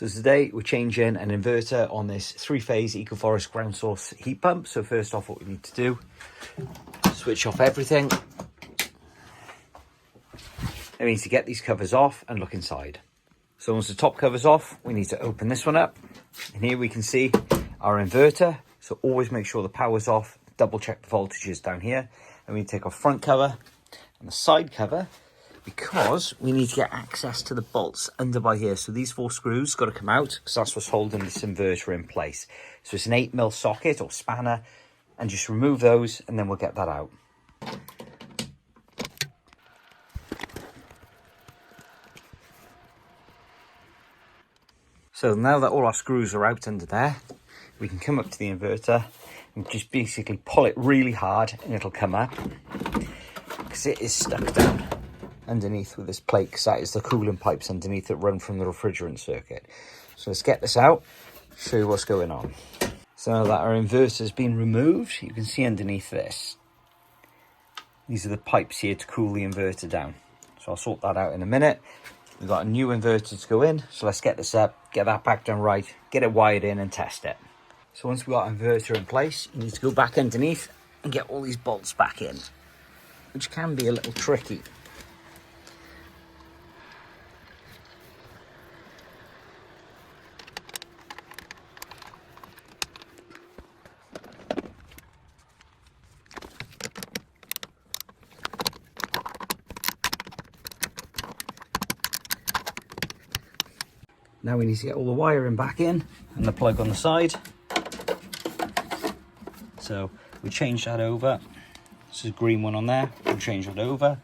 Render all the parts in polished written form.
So today we're changing an inverter on this 3-phase Ecoforest ground source heat pump. So first off, what we need to do, switch off everything. Then we need to get these covers off and look inside. So once the top cover's off, we need to open this one up. And here we can see our inverter. So always make sure the power's off, double check the voltages down here. And we take our front cover and the side cover, because we need to get access to the bolts under by here. So these 4 screws got to come out because that's what's holding this inverter in place. So it's an 8mm socket or spanner, and just remove those and then we'll get that out. So now that all our screws are out under there, we can come up to the inverter and just basically pull it really hard and it'll come up, because it is stuck down underneath with this plate, because that is the cooling pipes underneath that run from the refrigerant circuit. So let's get this out, show you what's going on. So now that our inverter has been removed, you can see underneath this, these are the pipes here to cool the inverter down. So I'll sort that out in a minute. We've got a new inverter to go in, so let's get this up, get that back done right, get it wired in and test it. So once we've got our inverter in place, you need to go back underneath and get all these bolts back in, which can be a little tricky. Now we need to get all the wiring back in and the plug on the side. So we change that over. This is a green one on there. We'll change that over.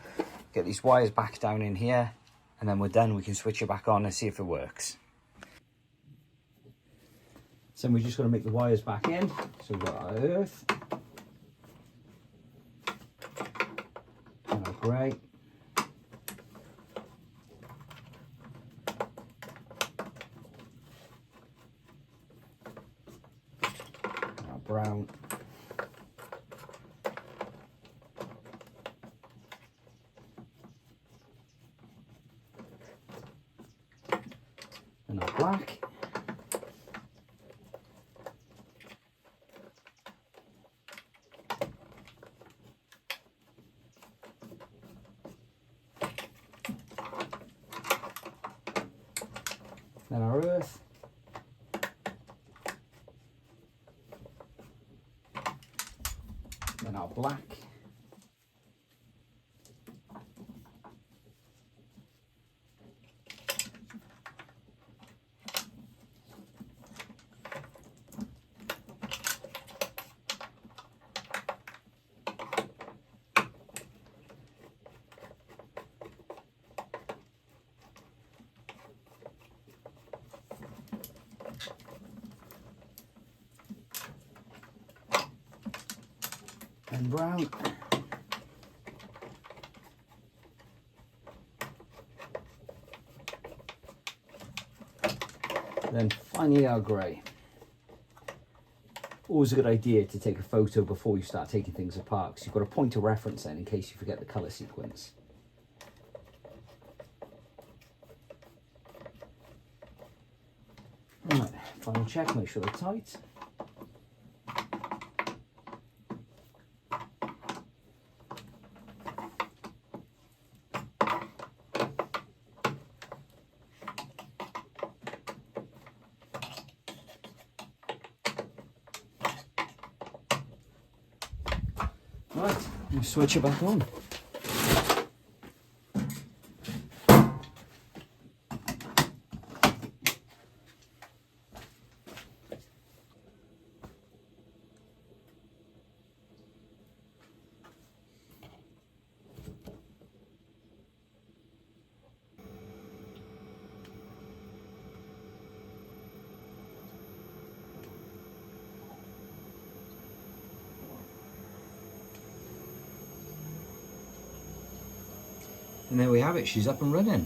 Get these wires back down in here, and then we're done. We can switch it back on and see if it works. So we're just going to make the wires back in. So we've got our earth and our grey. Brown, and our black, then our earth, then our black, and brown, then finally our grey. Always a good idea to take a photo before you start taking things apart, because you've got a point of reference then in case you forget the colour sequence. Right, final check, make sure they're tight. Right, we'll switch it back on. And there we have it, she's up and running.